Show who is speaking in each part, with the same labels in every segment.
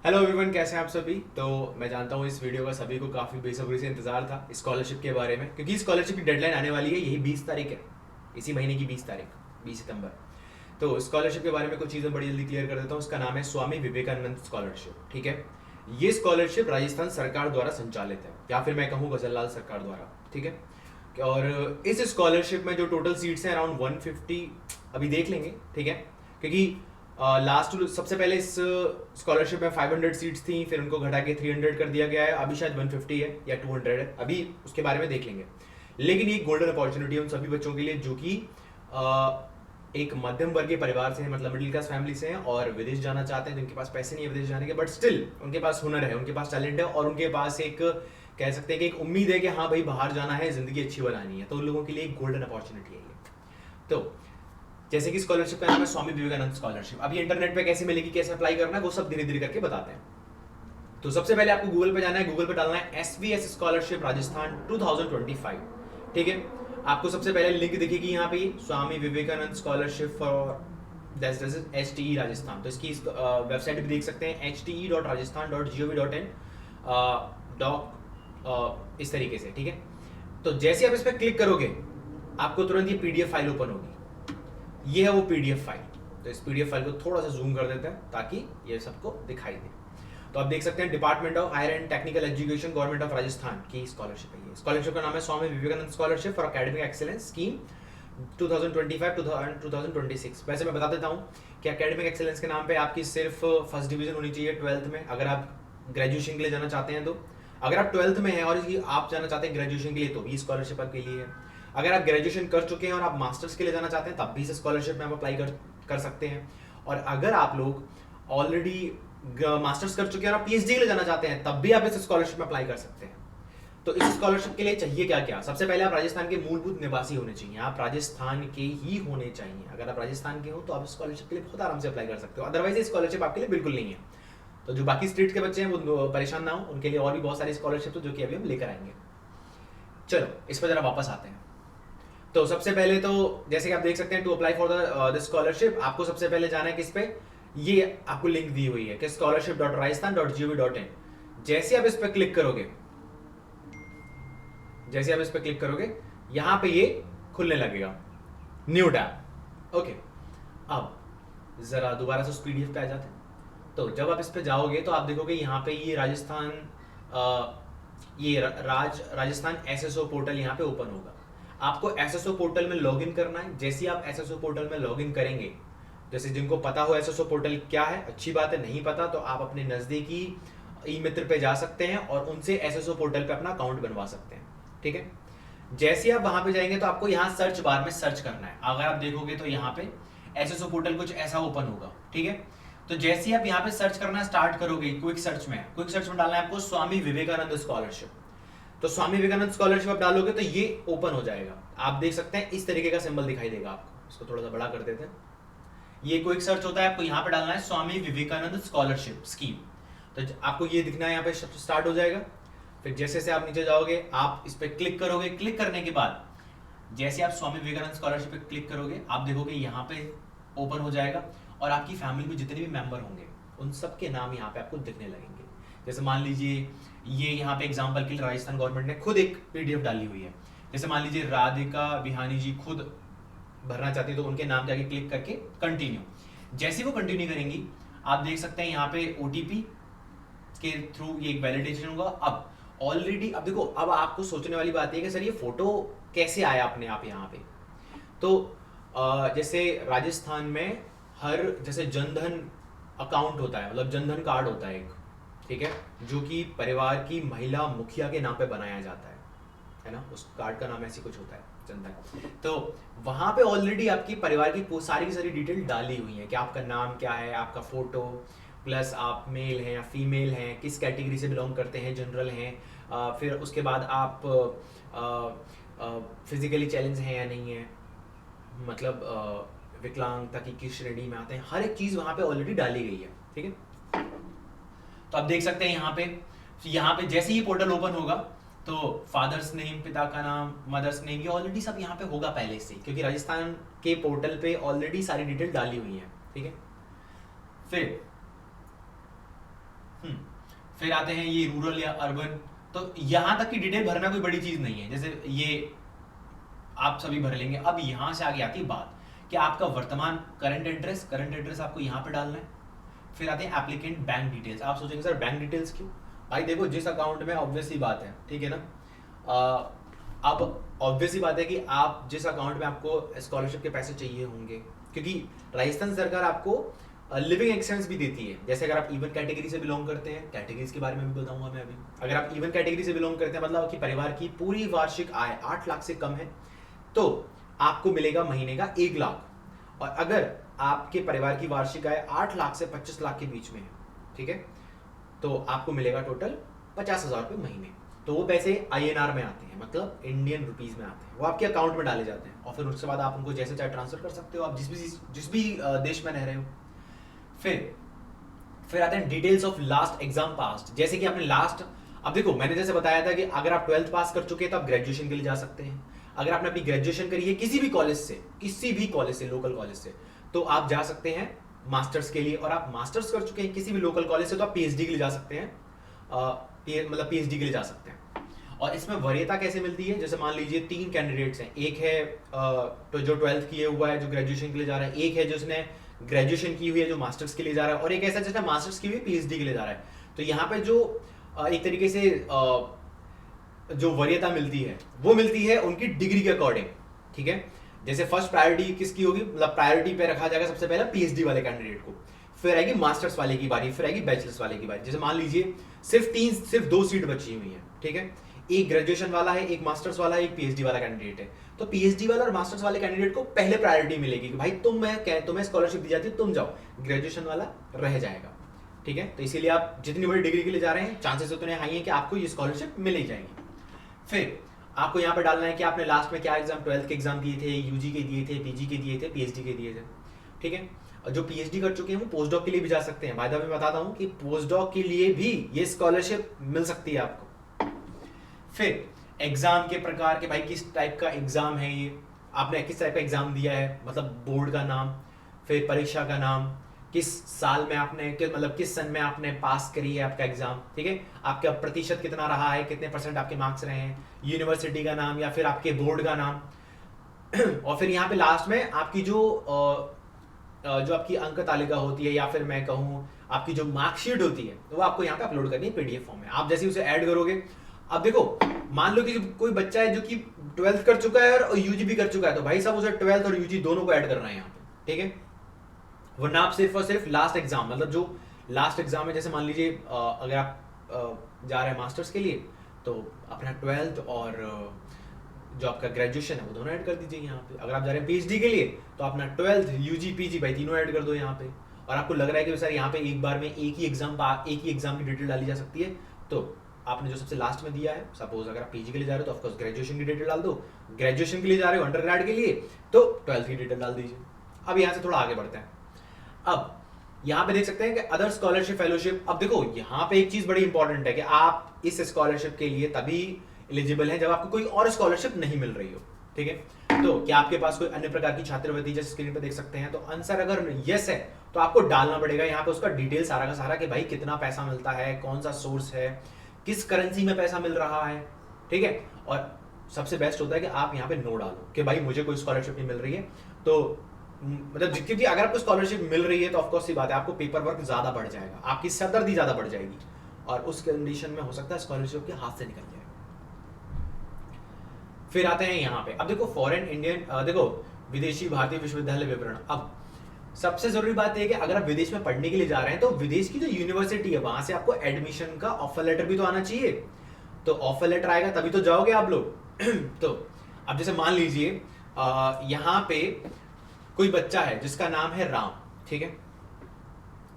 Speaker 1: Hello everyone, कैसे हैं आप सभी। तो मैं जानता हूँ इस वीडियो का सभी को काफ़ी बेसब्री से इंतजार था स्कॉलरशिप के बारे में, क्योंकि स्कॉलरशिप की डेडलाइन आने वाली है, यही 20 तारीख है, इसी महीने की 20 तारीख, 20 सितंबर। तो स्कॉलरशिप के बारे में कुछ चीज़ें बड़ी जल्दी क्लियर कर देता हूँ। उसका नाम है स्वामी विवेकानंद स्कॉलरशिप। ठीक है, ये स्कॉलरशिप राजस्थान सरकार द्वारा संचालित है, या फिर मैं कहूँ गजल लाल सरकार द्वारा। ठीक है, और इस स्कॉलरशिप में जो टोटल सीट्स हैं अराउंड 150, अभी देख लेंगे। ठीक है, क्योंकि लास्ट सबसे पहले इस स्कॉलरशिप में 500 सीट्स थी, फिर उनको घटा के 300 कर दिया गया है, अभी शायद 150 है या 200 है, अभी उसके बारे में देख लेंगे। लेकिन ये गोल्डन अपॉर्चुनिटी है उन सभी बच्चों के लिए जो कि एक मध्यम वर्गीय परिवार से हैं, मतलब मिडिल क्लास फैमिली से हैं, और विदेश जाना चाहते हैं, जिनके पास पैसे नहीं है विदेश जाने के, बट स्टिल उनके पास हुनर है, उनके पास टैलेंट है, और उनके पास एक कह सकते हैं कि एक उम्मीद है कि हाँ भाई बाहर जाना है, जिंदगी अच्छी बनानी है, तो उन लोगों के लिए एक गोल्डन अपॉर्चुनिटी है ये। तो जैसे कि स्कॉलरशिप का नाम है स्वामी विवेकानंद स्कॉलरशिप। अब ये इंटरनेट पे कैसे मिलेगी, कैसे अप्लाई करना है, वो सब धीरे धीरे करके बताते हैं। तो सबसे पहले आपको गूगल पे जाना है, गूगल पे डालना है SVS स्कॉलरशिप राजस्थान 2025। ठीक है, आपको सबसे पहले लिंक दिखेगी यहाँ पे, Swami Vivekananda scholarship for HTE Rajasthan. तो इसकी वेबसाइट भी देख सकते हैं, hte.rajasthan.gov.in डॉक इस तरीके से। ठीक है, तो जैसे आप इस पर क्लिक करोगे आपको तुरंत ये PDF फाइल ओपन होगी। ये है वो PDF फाइल। तो इस PDF फाइल को थोड़ा सा जूम कर देते हैं ताकि ये सबको दिखाई दे। तो आप देख सकते हैं department of higher and technical education government of Rajasthan की स्कॉलरशिप है ये। स्कॉलरशिप का नाम है Swami Vivekananda scholarship for academic excellence scheme 2025-2026। वैसे मैं बता देता हूँ कि एकेडमिक एक्सीलेंस के नाम पे आपकी सिर्फ फर्स्ट डिवीजन होनी चाहिए 12th में, अगर आप ग्रेजुएशन के लिए जाना चाहते हैं। तो अगर आप 12th में हैं और आप जाना चाहते हैं ग्रेजुएशन के लिए, तो भी स्कॉलरशिप आपके लिए है। अगर आप ग्रेजुएशन कर चुके हैं और आप मास्टर्स के लिए जाना चाहते हैं, तब भी इस स्कॉलरशिप में आप अप्लाई कर सकते हैं। और अगर आप लोग ऑलरेडी मास्टर्स कर चुके हैं और आप PhD के लिए जाना चाहते हैं, तब भी आप इस स्कॉलरशिप में अप्लाई कर सकते हैं। तो इस स्कॉलरशिप के लिए चाहिए क्या क्या? सबसे पहले आप राजस्थान के मूलभूत निवासी होने चाहिए, आप राजस्थान के ही होने चाहिए। अगर आप राजस्थान के हो तो आप स्कॉलरशिप के लिए बहुत आराम से अप्लाई कर सकते हो, अदरवाइज ये स्कॉलरशिप आपके लिए बिल्कुल नहीं है। तो जो बाकी स्टेट के बच्चे हैं वो परेशान ना हो, उनके लिए और भी बहुत सारी स्कॉलरशिप है जो कि अभी हम लेकर आएंगे। चलो इस पर जरा वापस आते हैं। तो सबसे पहले तो जैसे कि आप देख सकते हैं, to apply for the scholarship आपको सबसे पहले जाना है किस पे, ये आपको लिंक दी हुई है कि scholarship.rajasthan.gov.in। जैसे आप इस पे क्लिक करोगे, जैसे आप इस पे क्लिक करोगे यहां पे ये खुलने लगेगा, न्यू टैब। ओके, अब जरा दोबारा से उस PDF पे आ जाते हैं। तो जब आप इस पे जाओगे तो आप देखोगे यहाँ पे ये राजस्थान राजस्थान SSO पोर्टल यहाँ पे ओपन होगा। आपको SSO पोर्टल में लॉगिन करना है। जैसे ही आप SSO पोर्टल में लॉगिन करेंगे, जैसे जिनको पता हो SSO पोर्टल क्या है, अच्छी बात है, नहीं पता तो आप अपने नज़दीकी ई मित्र पे जा सकते हैं और उनसे SSO पोर्टल पे अपना अकाउंट बनवा सकते हैं। ठीक है, जैसे आप वहां पे जाएंगे तो आपको यहाँ सर्च बार में सर्च करना है। अगर आप देखोगे तो यहाँ पे SSO पोर्टल कुछ ऐसा ओपन होगा। ठीक है, तो जैसे ही आप यहाँ पे सर्च करना स्टार्ट करोगे, क्विक सर्च में डालना है आपको स्वामी विवेकानंद स्कॉलरशिप। तो स्वामी विवेकानंद स्कॉलरशिप आप डालोगे तो ये ओपन हो जाएगा। आप देख सकते हैं इस तरीके का सिंबल दिखाई देगा आपको, इसको थोड़ा सा बड़ा कर देते हैं। ये क्विक सर्च होता है, आपको यहाँ पे डालना है स्वामी विवेकानंद स्कॉलरशिप स्कीम। तो आपको ये दिखना है, यहाँ पे स्टार्ट हो जाएगा। फिर जैसे से आप नीचे जाओगे आप इस पर क्लिक करोगे। क्लिक करने के बाद जैसे आप स्वामी विवेकानंद स्कॉलरशिप पे क्लिक करोगे आप देखोगे यहाँ पे ओपन हो जाएगा और आपकी फैमिली में जितने भी मेंबर होंगे उन सब के नाम यहाँ पे आपको दिखने लगेंगे। जैसे मान लीजिए ये यहाँ पे एग्जांपल के लिए राजस्थान गवर्नमेंट ने खुद एक PDF डाली हुई है। जैसे मान लीजिए राधिका बिहानी जी खुद भरना चाहती है, तो उनके नाम जाके क्लिक करके कंटिन्यू। जैसे वो कंटिन्यू करेंगी आप देख सकते हैं यहाँ पे OTP के थ्रू ये एक वैलिडेशन होगा। अब ऑलरेडी अब देखो, अब आपको सोचने वाली बात है कि सर ये फोटो कैसे आया अपने आप यहाँ पे। तो जैसे राजस्थान में हर जैसे जनधन अकाउंट होता है, मतलब जनधन कार्ड होता है एक, ठीक है, जो कि परिवार की महिला मुखिया के नाम पे बनाया जाता है ना, उस कार्ड का नाम ऐसी कुछ होता है जनधन। तो वहां पे ऑलरेडी आपकी परिवार की सारी डिटेल डाली हुई है कि आपका नाम क्या है, आपका फोटो, प्लस आप मेल हैं या फीमेल हैं, किस कैटेगरी से बिलोंग करते हैं, जनरल हैं, फिर उसके बाद आप फिजिकली चैलेंज हैं या नहीं है, मतलब विकलांगता की किस श्रेणी में आते हैं, हर एक चीज़ वहाँ पे ऑलरेडी डाली गई है। ठीक है, तो आप देख सकते हैं यहाँ पे जैसे ही पोर्टल ओपन होगा तो फादर्स नेम, पिता का नाम, मदर्स नेम, ये ऑलरेडी सब यहाँ पे होगा पहले से, क्योंकि राजस्थान के पोर्टल पे ऑलरेडी सारी डिटेल डाली हुई है। ठीक है, फिर आते हैं ये रूरल या अर्बन, तो यहां तक की डिटेल भरना कोई बड़ी चीज नहीं है, जैसे ये आप सभी भर लेंगे। अब यहां से आगे आती है बात कि आपका वर्तमान करंट एड्रेस आपको यहाँ पे डालना है। फिर आते हैं एप्लीकेंट बैंक डिटेल्स। आप सोचेंगे सर बैंक डिटेल्स क्यों? भाई देखो, जिस अकाउंट में, ऑब्वियस ही बात है, ठीक है ना, अब ऑब्वियस ही बात है कि आप जिस अकाउंट में आपको स्कॉलरशिप के पैसे चाहिए होंगे, क्योंकि राजस्थान सरकार आपको लिविंग एक्सपेंस भी देती है। जैसे अगर आप इवन कैटेगरी से बिलोंग करते हैं, कैटेगरीज के बारे में भी बताऊंगा मैं अभी। अगर आप इवन कैटेगरी से बिलोंग करते हैं, मतलब आपकी परिवार की पूरी वार्षिक आय 8 लाख से कम है, तो आपको मिलेगा महीने का 1 लाख। और अगर आपके परिवार की वार्षिक आय 8 लाख से 25 लाख के बीच में है, ठीक है, तो आपको मिलेगा टोटल 50,000 रुपये महीने। तो वो पैसे INR में आते हैं, मतलब इंडियन रुपीज में आते हैं, वो आपके अकाउंट में डाले जाते हैं, और फिर उसके बाद आप उनको जैसे चाहे ट्रांसफर कर सकते हो, आप जिस भी देश में रह रहे हो। फिर आते हैं डिटेल्स ऑफ लास्ट एग्जाम पास। जैसे कि आपने लास्ट, अब देखो मैंने जैसे बताया था कि अगर आप 12th पास कर चुके हैं तो आप ग्रेजुएशन के लिए जा सकते हैं। अगर आपने अपनी ग्रेजुएशन करी है किसी भी कॉलेज से, लोकल कॉलेज से, तो आप जा सकते हैं मास्टर्स के लिए। और आप मास्टर्स कर चुके हैं किसी भी लोकल कॉलेज से, तो आप PhD के लिए जा सकते हैं, मतलब PhD के लिए जा सकते हैं। और इसमें वरीयता कैसे मिलती है? जैसे मान लीजिए 3 कैंडिडेट्स हैं, एक है तो जो 12th किए हुआ है जो ग्रेजुएशन के लिए जा रहा है, एक है जिसने ग्रेजुएशन की हुई है जो मास्टर्स के लिए जा रहा है, और एक ऐसा जिसने मास्टर्स की हुई PhD के लिए जा रहा है। तो यहाँ पे जो एक तरीके से जो वरीयता मिलती है वो मिलती है उनकी डिग्री के अकॉर्डिंग, ठीक है। जैसे फर्स्ट प्रायोरिटी किसकी होगी, मतलब प्रायोरिटी पे रखा जाएगा सबसे पहले PhD वाले कैंडिडेट को, फिर आएगी मास्टर्स वाले की बारी, फिर आएगी बैचलर्स वाले की बारी। जैसे मान लीजिए सिर्फ 2 सीट बची हुई है, ठीक है, एक ग्रेजुएशन वाला है, एक मास्टर्स वाला है, एक PhD वाला कैंडिडेट है। तो PhD वाला और मास्टर्स वाले कैंडिडेट को पहले प्रायोरिटी मिलेगी कि भाई तुम्हें स्कॉलरशिप दी जाती है, तुम जाओ, ग्रेजुएशन वाला रह जाएगा, ठीक है। तो इसीलिए आप जितनी बड़ी डिग्री के लिए जा रहे हैं, चांसेस उतने हाई हैं कि आपको ये स्कॉलरशिप मिल ही जाएगी। फिर आपको यहाँ पे डालना है कि आपने लास्ट में क्या एग्जाम, 12th के एग्जाम दिए थे, UG के दिए थे, PG के दिए थे, PhD के दिए थे, ठीक है। और जो PhD कर चुके हैं वो पोस्ट डॉक के लिए भी जा सकते हैं। बाय द वे मैं बताता हूँ कि पोस्ट डॉक के लिए भी ये स्कॉलरशिप मिल सकती है आपको। फिर एग्जाम के प्रकार के, भाई किस टाइप का एग्जाम है ये, आपने किस टाइप का एग्जाम दिया है, मतलब बोर्ड का नाम, फिर परीक्षा का नाम, किस साल में आपने, मतलब किस सन में आपने पास करी है आपका एग्जाम, ठीक है, आपका प्रतिशत कितना रहा है, कितने % आपके मार्क्स रहे हैं, यूनिवर्सिटी का नाम या फिर आपके बोर्ड का नाम। और फिर यहाँ पे लास्ट में आपकी जो आपकी अंक तालिका होती है, या फिर मैं कहूँ आपकी जो मार्कशीट होती है, तो वो आपको यहाँ पे अपलोड करनी है PDF फॉर्म में। आप जैसे उसे ऐड करोगे, अब देखो मान लो कि कोई बच्चा है जो कि 12th कर चुका है और UG भी कर चुका है, तो भाई साहब उसे 12th और UG दोनों को ऐड करना है यहाँ पे, ठीक है। वरना आप सिर्फ और सिर्फ लास्ट एग्जाम, मतलब जो लास्ट एग्जाम है, जैसे मान लीजिए अगर आप जा रहे हैं मास्टर्स के लिए, तो अपना 12th और जो आपका ग्रेजुएशन है वो दोनों ऐड कर दीजिए यहाँ पे। अगर आप जा रहे हैं PhD के लिए, तो अपना 12th UG PG भाई तीनों ऐड कर दो यहाँ पे। और आपको लग रहा है कि सर यहाँ पे एक बार में एक ही एग्जाम की डिटेल डाली जा सकती है, तो आपने जो सबसे लास्ट में दिया है, सपोज अगर आप PG के लिए जा रहे हो तो ऑफकोर्स ग्रेजुएशन की डिटेल डाल दो, ग्रेजुएशन के लिए जा रहे हो अंडरग्रेड के लिए तो 12th की डिटेल डाल दीजिए। अब यहाँ से थोड़ा आगे बढ़ते हैं। अब यहाँ पे देख सकते हैं कि अदर स्कॉलरशिप फेलोशिप। अब देखो यहाँ पे एक चीज बड़ी इंपॉर्टेंट है कि आप इस स्कॉलरशिप के लिए तभी एलिजिबल हैं जब आपको कोई और स्कॉलरशिप नहीं मिल रही हो, ठीक है। तो क्या आपके पास कोई अन्य प्रकार की छात्रवृत्ति, जैसे स्क्रीन पे देख सकते हैं, तो आंसर अगर यस है तो आपको डालना पड़ेगा यहाँ पे उसका डिटेल सारा का सारा कि भाई कितना पैसा मिलता है, कौन सा सोर्स है, किस करेंसी में पैसा मिल रहा है, ठीक है। और सबसे बेस्ट होता है कि आप यहाँ पे नो डालो कि भाई मुझे कोई स्कॉलरशिप नहीं मिल रही है, तो मतलब क्योंकि अगर आपको स्कॉलरशिप मिल रही है तो ऑफकोर्स सी बात है आपको पेपर वर्क ज्यादा बढ़ जाएगा, आपकी सरदर्दी ज्यादा बढ़ जाएगी, और उस कंडीशन में हो सकता है स्कॉलरशिप के हाथ से निकल जाए। फिर आते हैं यहाँ पे, अब देखो फॉरेन इंडियन, देखो विदेशी भारतीय विश्वविद्यालय विवरण। अब सबसे जरूरी बात यह है कि अगर आप विदेश में पढ़ने के लिए जा रहे हैं तो विदेश की जो यूनिवर्सिटी है वहां से आपको एडमिशन का ऑफर लेटर भी तो आना चाहिए। तो ऑफर लेटर आएगा तभी तो जाओगे आप लोग। तो अब जैसे मान लीजिए यहाँ पे कोई बच्चा है जिसका नाम है राम, ठीक है,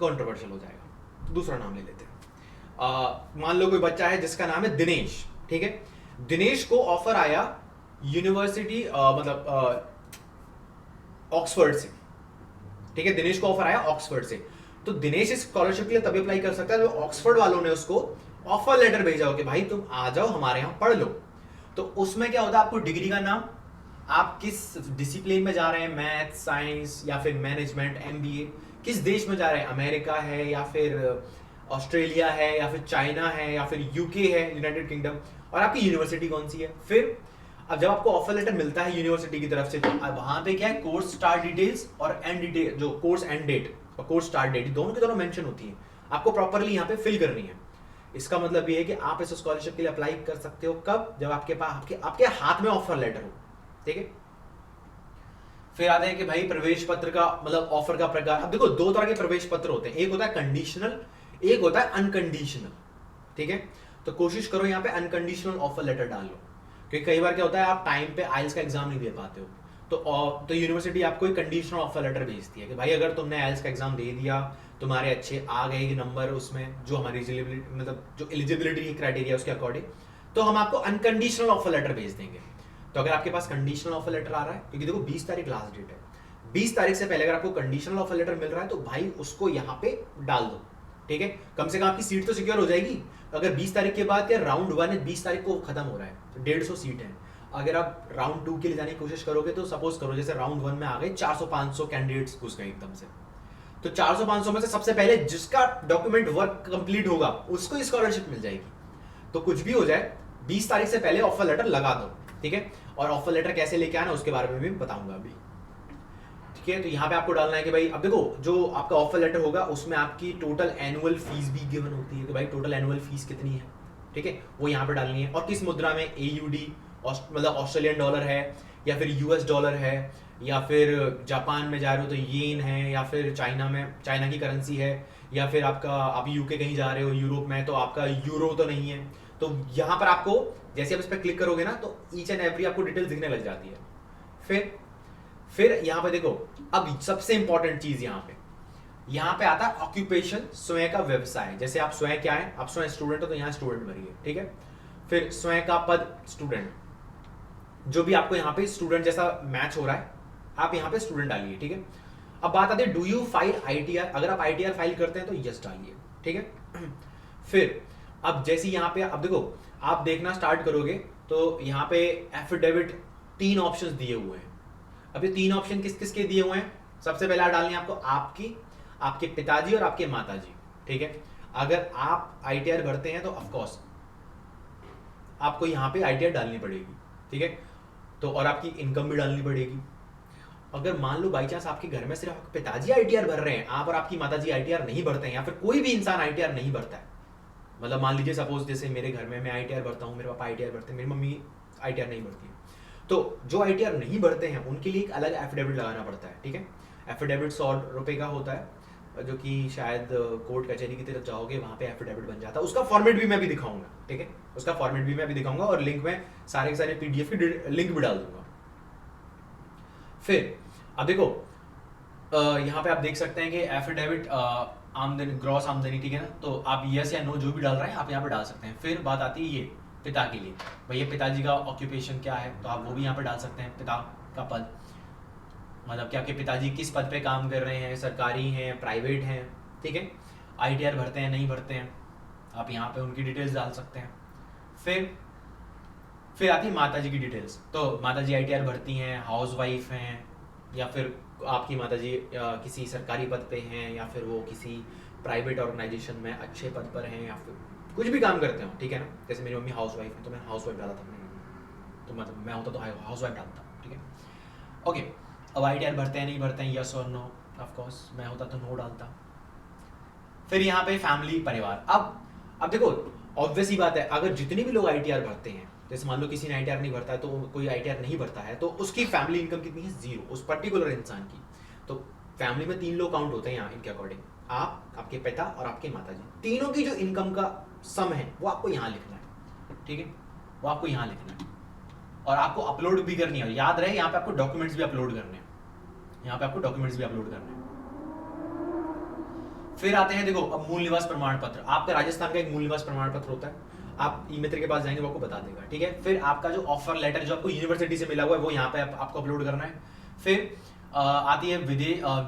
Speaker 1: कॉन्ट्रोवर्शियल हो जाएगा तो दूसरा नाम ले लेते हैं। मान लो कोई बच्चा है जिसका नाम है दिनेश, ठीक है, दिनेश को ऑफर आया यूनिवर्सिटी मतलब ऑक्सफोर्ड से, ठीक है, दिनेश को ऑफर आया ऑक्सफोर्ड से। तो दिनेश इस स्कॉलरशिप के लिए तभी अप्लाई कर सकता है जब ऑक्सफोर्ड वालों ने उसको ऑफर लेटर भेजा हो कि भाई तुम आ जाओ हमारे यहाँ पढ़ लो। तो उसमें क्या होता है, आपको डिग्री का नाम, आप किस डिसिप्लिन में जा रहे हैं, मैथ, साइंस या फिर मैनेजमेंट, MBA, किस देश में जा रहे हैं, अमेरिका है या फिर ऑस्ट्रेलिया है या फिर चाइना है या फिर यूके है, यूनाइटेड किंगडम, और आपकी यूनिवर्सिटी कौन सी है। फिर अब जब आपको ऑफर लेटर मिलता है यूनिवर्सिटी की तरफ से, तो वहां पे क्या है, कोर्स स्टार्ट डिटेल्स और एंड डिटेल, जो कोर्स एंड डेट और कोर्स स्टार्ट डेट दोनों की दोनों मेंशन होती है, आपको प्रॉपरली यहाँ पे फिल करनी है। इसका मतलब ये है कि आप इस स्कॉलरशिप के लिए अप्लाई कर सकते हो कब, जब आपके पास आपके हाथ में ऑफर लेटर हो, ठीक है। फिर आते हैं कि भाई प्रवेश पत्र का मतलब ऑफर का प्रकार। अब देखो दो तरह के प्रवेश पत्र होते हैं, एक होता है कंडीशनल, एक होता है अनकंडीशनल, ठीक है। तो कोशिश करो यहाँ पे अनकंडीशनल ऑफर लेटर डाल लो, क्योंकि कई बार क्या होता है आप टाइम पे आइल्स का एग्जाम नहीं दे पाते हो, तो यूनिवर्सिटी आपको एक कंडीशनल ऑफर लेटर भेजती है कि भाई अगर तुमने आइल्स का एग्जाम दे दिया, तुम्हारे अच्छे आ गए नंबर उसमें जो हमारी एलिजिबिलिटी मतलब जो एलिजिबिलिटी की क्राइटेरिया उसके अकॉर्डिंग, तो हम आपको अनकंडीशनल ऑफर लेटर भेज देंगे। तो अगर आपके पास कंडीशनल ऑफर लेटर आ रहा है, क्योंकि देखो 20 तारीख लास्ट डेट है, 20 तारीख से पहले अगर आपको कंडीशनल ऑफर लेटर मिल रहा है तो भाई उसको यहाँ पे डाल दो, ठीक है। कम से कम आपकी सीट तो सिक्योर हो जाएगी। अगर 20 तारीख के बाद या राउंड 1 है 20 तारीख को खत्म हो रहा है, तो 150 सीट है, अगर आप राउंड 2 के लिए जाने की कोशिश करोगे तो सपोज करो जैसे राउंड 1 में आ गए 400-500 कैंडिडेट्स घुस गए एकदम से, तो 400-500 में से सबसे पहले जिसका डॉक्यूमेंट वर्क कंप्लीट होगा उसको स्कॉलरशिप मिल जाएगी। तो कुछ भी हो जाए 20 तारीख से पहले ऑफर लेटर लगा दो, ठीक है। और ऑफर लेटर कैसे लेके आना उसके बारे में भी बताऊंगा अभी, ठीक है। तो यहाँ पे आपको डालना है कि भाई अब देखो जो आपका ऑफर लेटर होगा उसमें आपकी टोटल एनुअल फीस भी गिवन होती है कि भाई टोटल एनुअल फीस कितनी है, ठीक है, वो यहाँ पे डालनी है। और किस मुद्रा में, AUD मतलब ऑस्ट्रेलियन डॉलर है या फिर US डॉलर है या फिर जापान में जा रहे हो तो येन है या फिर चाइना में चाइना की करेंसी है या फिर आपका आप UK कहीं जा रहे हो यूरोप में तो आपका यूरो तो नहीं है। तो यहाँ पर आपको जैसे आप इस पर क्लिक करोगे ना तो ईच एंड एवरी आपको डिटेल्स दिखने लग जाती है। फिर यहाँ पे देखो अब सबसे इंपॉर्टेंट चीज यहाँ पे आता है ऑक्यूपेशन, स्वयं का व्यवसाय। जैसे आप स्वयं क्या है, आप स्वयं स्टूडेंट हो तो यहाँ स्टूडेंट भरिए, ठीक है। फिर स्वयं का पद स्टूडेंट, जो भी आपको यहाँ पे स्टूडेंट जैसा मैच हो रहा है आप यहाँ पे स्टूडेंट डालिए, ठीक है। अब बात आती है डू यू फाइल ITR, अगर आप ITR फाइल करते हैं तो यस डालिए, ठीक है। फिर अब जैसे यहाँ पे अब देखो आप देखना स्टार्ट करोगे तो यहाँ पे एफिडेविट 3 ऑप्शंस दिए हुए हैं। अब ये 3 ऑप्शन किस किस के दिए हुए हैं, सबसे पहला डालनी है आपको आपकी, आपके पिताजी और आपके माताजी, ठीक है। अगर आप ITR भरते हैं तो ऑफकोर्स आपको यहाँ पे ITR डालनी पड़ेगी, ठीक है। तो और आपकी इनकम भी डालनी पड़ेगी। अगर मान लो बाई चांस आपके घर में सिर्फ आपके पिताजी ITR भर रहे हैं, आप और आपकी माताजी ITR नहीं भरते हैं या फिर कोई भी इंसान ITR नहीं भरता है, मतलब मान लीजिए सपोज जैसे मेरे घर में मैं ITR भरता हूँ, मेरे पापा ITR भरते हैं, मेरी मम्मी ITR नहीं भरती है, तो जो ITR नहीं भरते हैं उनके लिए एक अलग एफिडेविट लगाना पड़ता है, ठीक है। एफिडेविट 100 रुपये का होता है, जो कि शायद कोर्ट कचहरी की तरफ जाओगे वहाँ पे एफिडेविट बन जाता है। उसका फॉर्मेट भी मैं भी दिखाऊंगा, ठीक है, उसका फॉर्मेट भी मैं भी दिखाऊंगा और लिंक में सारे के सारे PDF की लिंक भी डाल दूंगा। फिर अब देखो यहाँ पे आप देख सकते हैं कि एफिडेविट आमदनी, ग्रॉस आमदनी, ठीक है ना, तो आप यस या नो जो भी डाल रहे हैं आप यहाँ पे डाल सकते हैं। फिर बात आती है ये पिता के लिए, भैया पिताजी का ऑक्यूपेशन क्या है तो आप वो भी यहाँ पे डाल सकते हैं। पिता का पद मतलब कि आपके पिताजी किस पद पे काम कर रहे हैं, सरकारी हैं, प्राइवेट हैं, ठीक है। ITR भरते हैं नहीं भरते हैं, आप यहाँ पे उनकी डिटेल्स डाल सकते हैं। फिर आती है माताजी की डिटेल्स, तो माताजी ITR भरती हैं, हाउस वाइफ हैं या फिर आपकी माताजी किसी सरकारी पद पे हैं या फिर वो किसी प्राइवेट ऑर्गेनाइजेशन में अच्छे पद पर हैं या फिर कुछ भी काम करते हो, ठीक है ना। जैसे मेरी मम्मी हाउस वाइफ है तो मैं हाउस वाइफ डाला था, तो मतलब मैं होता तो हाउस वाइफ डालता, ठीक है। ओके, अब ITR भरते हैं नहीं भरते हैं, यस और नो, ऑफ कोर्स मैं होता तो नो डालता। फिर यहाँ पे फैमिली, परिवार। अब देखो ऑब्वियस ही बात है, अगर जितने भी लोग ITR भरते हैं, जैसे मान लो किसी ने ITR नहीं भरता है तो कोई ITR नहीं भरता है तो उसकी फैमिली इनकम कितनी है, 0 उस पर्टिकुलर इंसान की। तो फैमिली में 3 लोग काउंट होते हैं यहाँ इनके अकॉर्डिंग, आप, आपके पिता और आपके माताजी, तीनों की जो इनकम का सम है वो आपको यहाँ लिखना है, ठीक है, वो आपको यहाँ लिखना है और आपको अपलोड भी करनी है। याद रहे यहाँ पे आपको डॉक्यूमेंट्स भी अपलोड करने हैं, यहाँ पे आपको डॉक्यूमेंट्स भी अपलोड करने हैं। फिर आते हैं देखो अब मूल निवास प्रमाण पत्र। आपका राजस्थान का एक मूल निवास प्रमाण पत्र होता है, आप ई-मित्र के पास जाएंगे वो आपको बता देगा, ठीक है। फिर आपका जो ऑफर लेटर जो आपको यूनिवर्सिटी से मिला हुआ है वो यहाँ पे आपको अपलोड करना है। फिर आती है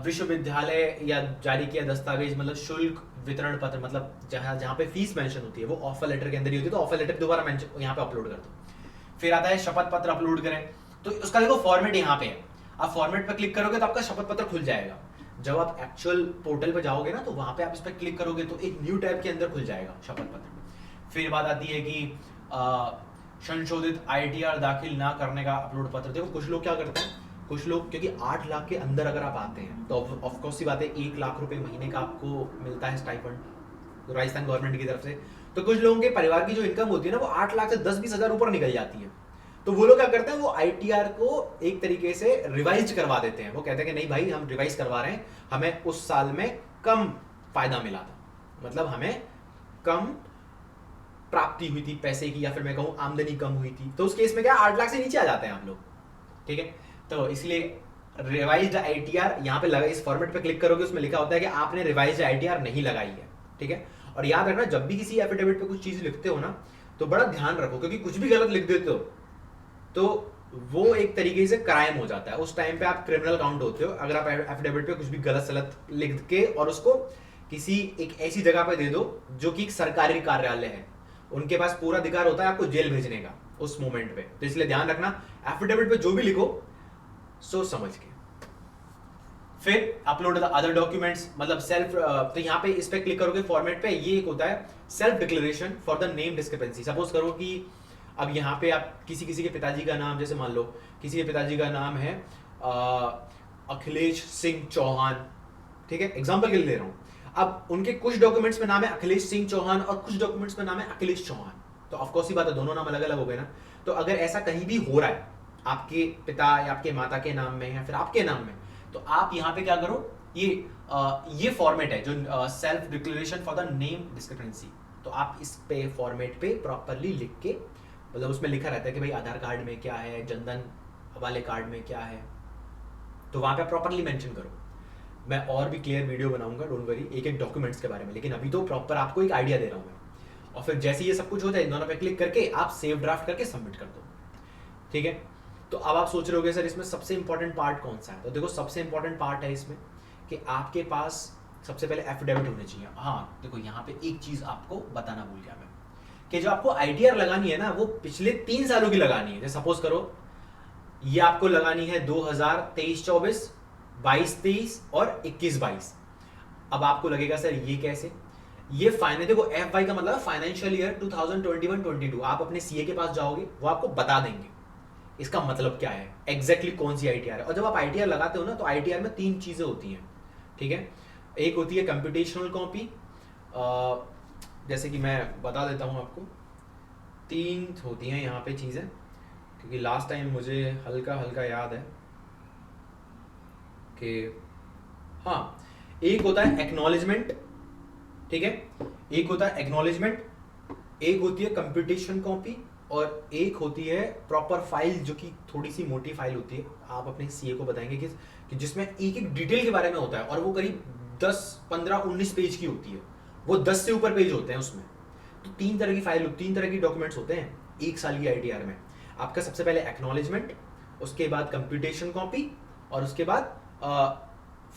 Speaker 1: विश्वविद्यालय या जारी किया दस्तावेज, मतलब शुल्क वितरण पत्र, मतलब जहाँ पे फीस मेंशन होती है वो ऑफर लेटर के अंदर ही होती है, तो ऑफर लेटर दोबारा मेंशन यहाँ पे अपलोड कर दो। फिर आता है शपथ पत्र अपलोड करें, तो उसका देखो फॉर्मेट यहाँ पे है, आप फॉर्मेट पर क्लिक करोगे तो आपका शपथ पत्र खुल जाएगा। जब आप एक्चुअल पोर्टल पे जाओगे ना, तो वहां पे आप इस पर क्लिक करोगे तो एक न्यू टैब के अंदर खुल जाएगा शपथ पत्र। फिर बात आती है कि संशोधित ITR दाखिल ना करने का अपलोड पत्र। देखो कुछ लोग क्या करते हैं, कुछ लोग क्योंकि 8 लाख के अंदर अगर आप आते हैं तो ऑफकोर्स सी बात है 1 लाख रुपए महीने का आपको मिलता है स्टाइपेंड राजस्थान गवर्नमेंट की तरफ से। तो कुछ लोगों के परिवार की जो इनकम होती है ना वो 8 लाख से 10-20 हजार ऊपर निकल जाती है। तो वो लोग क्या करते हैं, वो ITR को एक तरीके से रिवाइज करवा देते हैं। वो कहते हैं कि नहीं भाई हम रिवाइज करवा रहे हैं, हमें उस साल में कम फायदा मिला था, मतलब हमें कम प्राप्ति हुई थी पैसे की, या फिर मैं कहूं आमदनी कम हुई थी। तो उस केस में क्या 8 लाख से नीचे आ जाते हैं आप लोग, ठीक है। तो इसलिए रिवाइज्ड ITR यहाँ पे लगा, इस फॉर्मेट पे क्लिक करोगे उसमें लिखा होता है कि आपने रिवाइज्ड ITR नहीं लगाई है, ठीक है। और याद रखना जब भी किसी एफिडेविट पे कुछ चीज लिखते हो ना तो बड़ा ध्यान रखो, क्योंकि कुछ भी गलत लिख देते हो तो वो एक तरीके से क्राइम हो जाता है। उस टाइम पे आप क्रिमिनल काउंट होते हो अगर आप एफिडेविट पे कुछ भी गलत सलत लिख के और उसको किसी एक ऐसी जगह पे दे दो जो कि एक सरकारी कार्यालय है, उनके पास पूरा अधिकार होता है आपको जेल भेजने का उस मोमेंट पे। तो इसलिए ध्यान रखना एफिडेविट पे जो भी लिखो सोच समझ के। फिर अपलोड द अदर डॉक्यूमेंट्स, मतलब सेल्फ, तो यहाँ पे इस पे क्लिक करोगे फॉर्मेट पे, ये एक होता है self declaration for the name discrepancy. Suppose करो कि अब यहाँ पे आप किसी के पिताजी का नाम, जैसे मान लो किसी के पिताजी का नाम है अखिलेश सिंह चौहान, ठीक है, एग्जाम्पल के लिए ले रहा हूँ। अब उनके कुछ डॉक्यूमेंट्स में नाम है अखिलेश सिंह चौहान और कुछ डॉक्यूमेंट्स में नाम है अखिलेश चौहान, तो ऑफकोर्स ही बात है दोनों नाम अलग अलग हो गए ना। तो अगर ऐसा कहीं भी हो रहा है आपके पिता या आपके माता के नाम में या फिर आपके नाम में, तो आप यहाँ पे क्या करो, ये फॉर्मेट है जो self declaration for the name discrepancy. तो आप इस पे फॉर्मेट पे प्रॉपरली लिख के, मतलब उसमें लिखा रहता है कि भाई आधार कार्ड में क्या है, जनधन वाले कार्ड में क्या है, तो वहां पे प्रॉपरली मेंशन करो। मैं और भी क्लियर वीडियो बनाऊंगा, डोंट वरी, एक एक डॉक्यूमेंट्स के बारे में, लेकिन अभी तो प्रॉपर आपको एक आइडिया दे रहा हूं मैं। और फिर जैसे ये सब कुछ हो जाए, दोनों पे क्लिक करके आप सेव ड्राफ्ट करके सबमिट कर दो, ठीक है। तो अब आप सोच रहे होगे सर इसमें सबसे इंपॉर्टेंट पार्ट कौन सा है, तो देखो सबसे इंपॉर्टेंट पार्ट है इसमें कि आपके पास सबसे पहले एफिडेविट होने चाहिए। हाँ देखो यहाँ पे एक चीज आपको बताना भूल गया मैं, कि जो आपको ITR लगानी है ना वो पिछले 3 सालों की लगानी है। जैसे सपोज करो ये आपको लगानी है 2023-24, 22-23 और 21-22। अब आपको लगेगा सर ये कैसे, ये फाइनल, देखो FY का मतलब फाइनेंशियल ईयर 2021-22। आप अपने CA के पास जाओगे, वो आपको बता देंगे इसका मतलब क्या है, एग्जैक्टली कौन सी ITR है। और जब आप ITR लगाते हो ना तो ITR में 3 चीजें होती हैं, ठीक है। एक होती है कंप्यूटेशनल कॉपी, जैसे कि मैं बता देता हूं आपको, 3 होती हैं यहाँ पे चीजें, क्योंकि लास्ट टाइम मुझे हल्का हल्का याद है कि हाँ, एक होता है एक्नॉलेजमेंट, ठीक है, एक होता है एक्नॉलेजमेंट, एक होती है कंप्यूटेशन कॉपी, और एक होती है प्रॉपर फाइल जो कि थोड़ी सी मोटी फाइल होती है। आप अपने CA को बताएंगे कि जिसमें एक एक डिटेल के बारे में होता है, और वो करीब 10, 15, 19 पेज की होती है, वो 10 से ऊपर पेज होते हैं उसमें। तो 3 तरह की फाइल, 3 तरह की डॉक्यूमेंट्स होते हैं 1 साल की ITR में। आपका सबसे पहले एक्नॉलेजमेंट, उसके बाद कंप्यूटेशन कॉपी, और उसके बाद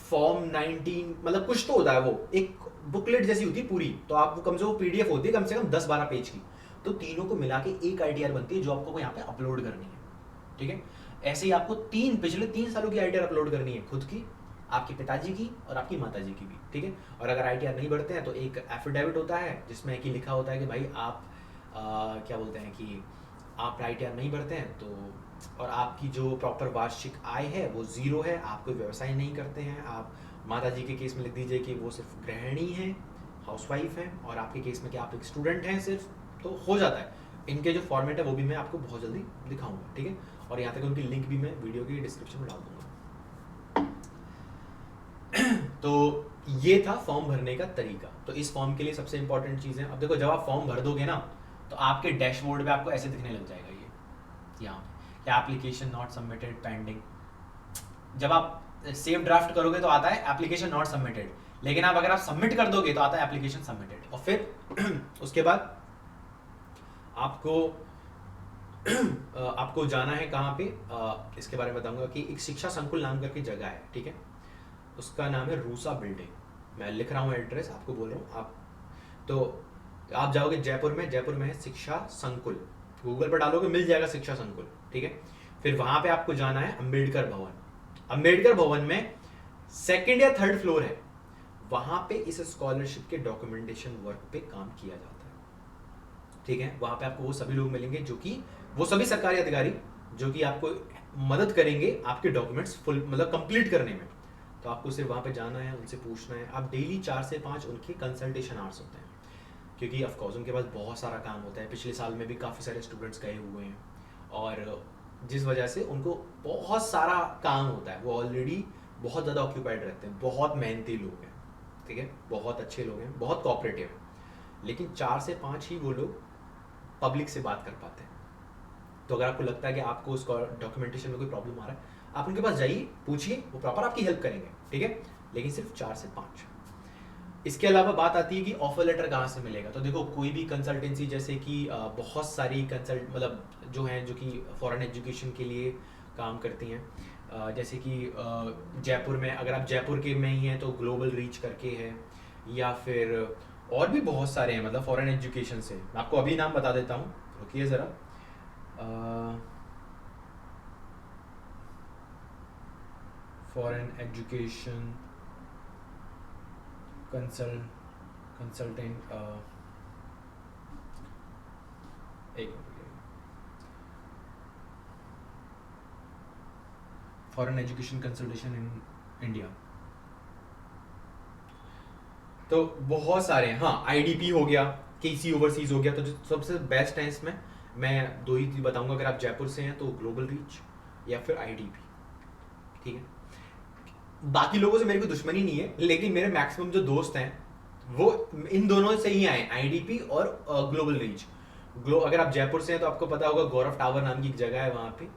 Speaker 1: फॉर्म 19, मतलब कुछ तो होता है, वो एक बुकलेट जैसी होती है पूरी, तो आप कम से कम PDF होती है कम से कम 10-12 पेज की। तो तीनों को मिला के एक ITR बनती है जो आपको यहाँ पे अपलोड करनी है, ठीक है। ऐसे ही आपको पिछले 3 सालों की ITR अपलोड करनी है, खुद की, आपके पिताजी की और आपकी माताजी की भी, ठीक है। और अगर ITR नहीं बढ़ते हैं तो एक एफिडेविट होता है जिसमें कि लिखा होता है कि भाई आप क्या बोलते हैं कि आप ITR नहीं भरते हैं, तो और आपकी जो प्रॉपर वार्षिक आय है वो 0 है, आप कोई व्यवसाय नहीं करते हैं, आप माताजी के केस में लिख दीजिए कि वो सिर्फ गृहिणी है, हाउसवाइफ है, और आपके केस में कि आप एक स्टूडेंट हैं सिर्फ, तो हो जाता है। इनके जो फॉर्मेट है वो भी मैं आपको बहुत जल्दी दिखाऊंगा, ठीक है। और यहाँ तक उनकी लिंक भी मैं वीडियो की डिस्क्रिप्शन में डाल दूंगा। तो ये था फॉर्म भरने का तरीका। तो इस फॉर्म के लिए सबसे इंपॉर्टेंट चीज़ है, अब देखो जब आप फॉर्म भर दोगे ना तो आपके डैशबोर्ड पे आपको ऐसे दिखने लग जाएगा, ये यहाँ पे एप्लीकेशन नॉट सबमिटेड पेंडिंग। जब आप सेव ड्राफ्ट करोगे तो आता है एप्लीकेशन नॉट सबमिटेड, लेकिन आप अगर आप सबमिट कर दोगे तो आता है एप्लीकेशन सबमिटेड। और फिर उसके बाद आपको जाना है कहाँ पे, इसके बारे में बताऊंगा कि एक शिक्षा संकुल नाम करके जगह है, ठीक है, उसका नाम है रूसा बिल्डिंग। मैं लिख रहा हूँ एड्रेस, आपको बोल रहा हूँ, आप जाओगे जयपुर में है शिक्षा संकुल, गूगल पर डालोगे मिल जाएगा शिक्षा संकुल, ठीक है। फिर वहां पे आपको जाना है अंबेडकर भवन। अंबेडकर भवन में सेकंड या थर्ड फ्लोर है, वहां पे इस स्कॉलरशिप के डॉक्यूमेंटेशन वर्क पे काम किया जाता है। ठीक है, वहां पे आपको वो सभी लोग मिलेंगे जो कि वो सभी सरकारी अधिकारी जो कि आपको मदद करेंगे आपके डॉक्यूमेंट्स फुल मतलब कंप्लीट करने में। तो आपको सिर्फ वहां पे जाना है, उनसे पूछना है। आप डेली 4 से 5 उनके कंसल्टेशन आवर्स होते हैं, क्योंकि ऑफकोर्स उनके पास बहुत सारा काम होता है। पिछले साल में भी काफ़ी सारे स्टूडेंट्स गए हुए हैं, और जिस वजह से उनको बहुत सारा काम होता है। वो ऑलरेडी बहुत ज़्यादा ऑक्यूपाइड रहते हैं, बहुत मेहनती लोग हैं, ठीक है, बहुत अच्छे लोग हैं, बहुत कोऑपरेटिव हैं। लेकिन 4 से 5 ही वो लोग पब्लिक से बात कर पाते हैं। तो अगर आपको लगता है कि आपको उसका डॉक्यूमेंटेशन में कोई प्रॉब्लम आ रहा है, आप उनके पास जाइए, पूछिए, वो प्रॉपर आपकी हेल्प करेंगे, ठीक है। लेकिन सिर्फ 4 से 5। इसके अलावा बात आती है कि ऑफर लेटर कहाँ से मिलेगा। तो देखो, कोई भी कंसल्टेंसी जैसे कि बहुत सारी कंसल्ट मतलब जो हैं जो कि फॉरेन एजुकेशन के लिए काम करती हैं, जैसे कि जयपुर में, अगर आप जयपुर के में ही हैं तो ग्लोबल रीच करके है, या फिर और भी बहुत सारे हैं मतलब फॉरेन एजुकेशन से। मैं आपको अभी नाम बता देता हूँ, रुकिए ज़रा। फॉरेन एजुकेशन कंसल्टेंट, एक foreign education consultation in India. तो बहुत सारे हैं। हाँ, आईडीपी हो गया, केसी ओवरसीज हो गया। तो जो सबसे बेस्ट है इसमें, मैं 2 ही बताऊंगा। अगर आप जयपुर से हैं तो ग्लोबल रीच या फिर आईडीपी, ठीक है। बाकी लोगों से मेरी कोई दुश्मनी नहीं है, लेकिन मेरे मैक्सिमम जो दोस्त हैं वो इन दोनों से ही आए, आईडीपी और ग्लोबल रीच। अगर आप जयपुर से हैं तो आपको पता होगा गौरव टावर नाम की एक जगह है, वहाँ पे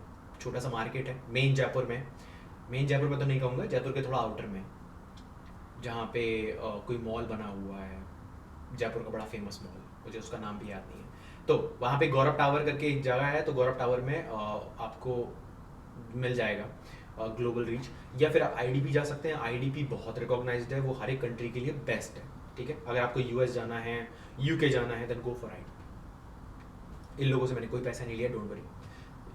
Speaker 1: छोटा सा मार्केट है मेन जयपुर में। मेन जयपुर में तो नहीं कहूँगा, जयपुर के थोड़ा आउटर में, जहाँ पे कोई मॉल बना हुआ है, जयपुर का बड़ा फेमस मॉल, मुझे उसका नाम भी याद नहीं है। तो वहाँ पे गौरव टावर करके एक जगह है, तो गौरव टावर में आपको मिल जाएगा ग्लोबल रीच। या फिर आप आईडीपी जा सकते हैं। आईडीपी बहुत रिकॉग्नाइज्ड है, वो हर एक कंट्री के लिए बेस्ट है, ठीक है। अगर आपको यूएस जाना है, यूके जाना है, देन गो फॉर आईडीपी। इन लोगों से मैंने कोई पैसा नहीं लिया, डोंट वरी।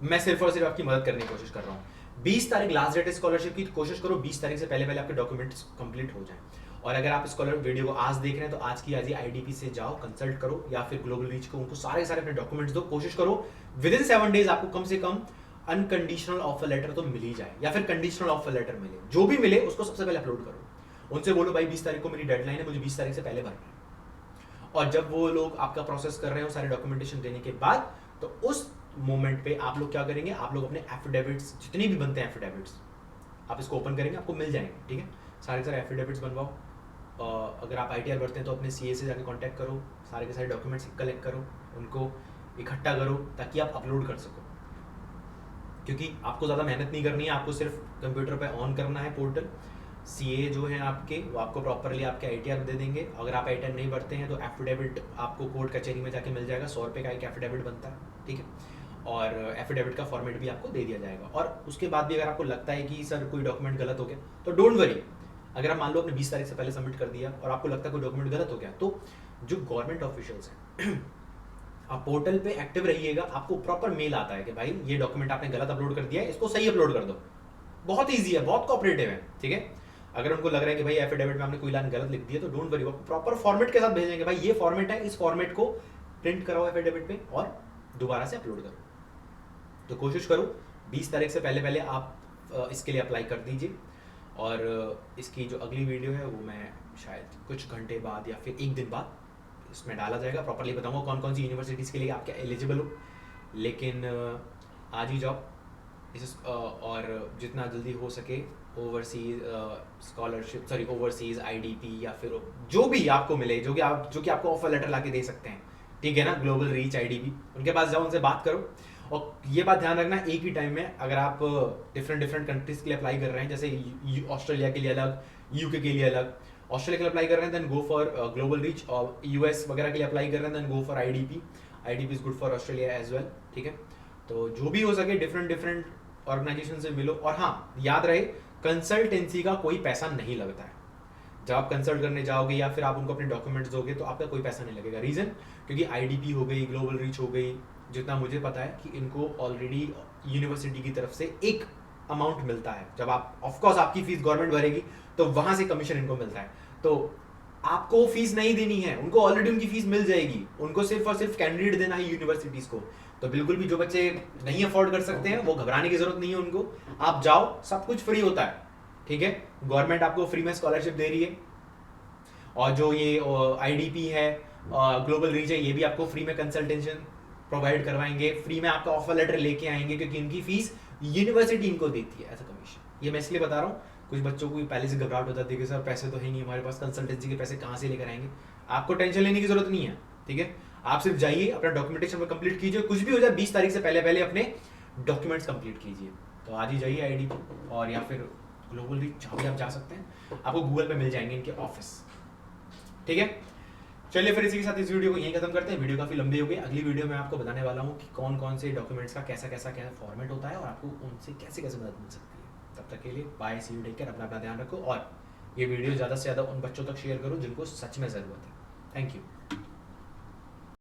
Speaker 1: मैं सिर्फ और सिर्फ आपकी मदद करने की कोशिश कर रहा हूँ। 20 तारीख लास्ट डेट है स्कॉलरशिप की, कोशिश करो 20 तारीख से पहले पहले आपके डॉक्यूमेंट्स कंप्लीट हो जाएं। और अगर आप स्कॉलर वीडियो को आज देख रहे हैं तो आज की आज ही आईडीपी से जाओ, कंसल्ट करो, या फिर ग्लोबल रीच को उनको सारे सारे अपने डॉक्यूमेंट्स दो। कोशिश करो विद इन 7 डेज आपको कम से कम अनकंडीशनल ऑफर लेटर तो मिल ही जाए, या फिर कंडीशनल ऑफर लेटर मिले, जो भी मिले उसको सबसे पहले अपलोड करो। उनसे बोलो भाई 20 तारीख को मेरी डेडलाइन है, मुझे 20 तारीख से पहले भरना है। और जब वो लोग आपका प्रोसेस कर रहे हो सारे डॉक्यूमेंटेशन देने के बाद, तो उस मोमेंट पे आप लोग क्या करेंगे, आप लोग अपने एफिडेविट्स जितने भी बनते हैं एफिडेविट्स आप इसको ओपन करेंगे, आपको मिल जाएंगे, ठीक है। सारे सारे एफिडेविट्स बनवाओ। अगर आप आईटीआर भरते हैं तो अपने सीए से जाकर कांटेक्ट करो, सारे के सारे डॉक्यूमेंट्स कलेक्ट करो, उनको इकट्ठा करो ताकि आप अपलोड कर सको। क्योंकि आपको ज़्यादा मेहनत नहीं करनी है, आपको सिर्फ कंप्यूटर पे ऑन करना है पोर्टल। सीए जो है आपके, वो आपको प्रॉपरली आपके आईटीआर दे देंगे। अगर आप आईटीआर नहीं भरते हैं तो एफिडेविट आपको कोर्ट कचहरी में जाके मिल जाएगा, 100 रुपये का एक एफिडेविट बनता है, ठीक है। और एफिडेविट का फॉर्मेट भी आपको दे दिया जाएगा। और उसके बाद भी अगर आपको लगता है कि सर कोई डॉक्यूमेंट गलत हो गया, तो डोंट वरी। अगर आप मान लो अपने 20 तारीख से पहले सबमिट कर दिया और आपको लगता है कोई डॉक्यूमेंट गलत हो गया, तो जो गवर्नमेंट ऑफिशियल्स हैं आप पोर्टल पे एक्टिव रहिएगा, आपको प्रॉपर मेल आता है कि भाई ये डॉक्यूमेंट आपने गलत अपलोड कर दिया है, इसको सही अपलोड कर दो। बहुत ईजी है, बहुत कोऑपरेटिव है, ठीक है। अगर उनको लग रहा है कि भाई एफिडेविट में आपने कोई लाइन गलत लिख दी है, तो डोंट वरी, वो प्रॉपर फॉर्मेट के साथ भेजेंगे, भाई ये फॉर्मेट है, इस फॉर्मेट को प्रिंट कराओ एफिडेविट पे और दोबारा से अपलोड करो। तो कोशिश करो 20 तारीख से पहले पहले आप इसके लिए अप्लाई कर दीजिए। और इसकी जो अगली वीडियो है वो मैं शायद कुछ घंटे बाद या फिर एक दिन बाद इसमें डाला जाएगा, प्रॉपरली बताऊंगा कौन कौन सी यूनिवर्सिटीज़ के लिए आप क्या एलिजिबल हो। लेकिन आज ही जाओ इस और जितना जल्दी हो सके overseas scholarship, sorry overseas IDP, या फिर जो भी आपको मिले, जो कि आपको ऑफर लेटर ला के दे सकते हैं, ठीक है ना, ग्लोबल रीच, आईडीपी, उनके पास जाओ, उनसे बात करो। और ये बात ध्यान रखना, एक ही टाइम में अगर आप डिफरेंट कंट्रीज के लिए अप्लाई कर रहे हैं, जैसे ऑस्ट्रेलिया के लिए अलग, यूके के लिए अलग, ऑस्ट्रेलिया के लिए अप्लाई कर रहे हैं then go for global reach, और यूएस वगैरह के लिए अप्लाई कर रहे हैं then go for IDP. IDP is good for Australia as well, ठीक है। तो जो भी हो सके डिफरेंट ऑर्गेनाइजेशन से मिलो। और हाँ, याद रहे कंसल्टेंसी का कोई पैसा नहीं लगता है। जब आप कंसल्ट करने जाओगे या फिर आप उनको अपने डॉक्यूमेंट्स दोगे तो आपका कोई पैसा नहीं लगेगा। रीज़न क्योंकि आईडीपी हो गई, ग्लोबल रीच हो गई, जितना मुझे पता है कि इनको ऑलरेडी यूनिवर्सिटी की तरफ से एक अमाउंट मिलता है। जब आप ऑफकोर्स आपकी फीस गवर्नमेंट भरेगी तो वहां से कमीशन इनको मिलता है। तो आपको फीस नहीं देनी है, उनको ऑलरेडी उनकी फीस मिल जाएगी, उनको सिर्फ और सिर्फ कैंडिडेट देना है यूनिवर्सिटीज को। तो बिल्कुल भी जो बच्चे नहीं अफोर्ड कर सकते हैं वो घबराने की जरूरत नहीं है उनको, आप जाओ, सब कुछ फ्री होता है, ठीक है। गवर्नमेंट आपको फ्री में स्कॉलरशिप दे रही है, और जो ये आईडीपी है, ग्लोबल रीच है, ये भी आपको फ्री में कंसल्टेशन प्रोवाइड करवाएंगे, फ्री में आपका ऑफर लेटर लेके आएंगे, क्योंकि इनकी फीस यूनिवर्सिटी इनको देती है एज अ कमीशन। ये मैं इसलिए बता रहा हूँ, कुछ बच्चों को पहले से घबराहट होता है कि सर पैसे तो है नहीं हमारे पास, कंसल्टेंसी के पैसे कहाँ से लेकर आएंगे। आपको टेंशन लेने की जरूरत नहीं है, ठीक है। आप सिर्फ जाइए, अपना डॉक्यूमेंटेशन कंप्लीट कीजिए, कुछ भी हो जाए 20 तारीख से पहले पहले अपने डॉक्यूमेंट्स कंप्लीट कीजिए। तो आज ही जाइए आईडीपी और या फिर ग्लोबल रीच, जहाँ भी आप जा सकते हैं, आपको गूगल पे मिल जाएंगे इनके ऑफिस, ठीक है। चलिए फिर इसी के साथ इस वीडियो को यहीं खत्म करते हैं। वीडियो काफी लंबी हो गई। अगली वीडियो में आपको बताने वाला हूँ कि कौन कौन से डॉक्यूमेंट्स का कैसा कैसा क्या फॉर्मेट होता है और आपको उनसे कैसे कैसे मदद मिल सकती है। तब तक के लिए bye, see you, take care, अपना ध्यान रखो और ये वीडियो ज़्यादा से ज़्यादा उन बच्चों तक शेयर करो जिनको सच में ज़रूरत है। Thank you.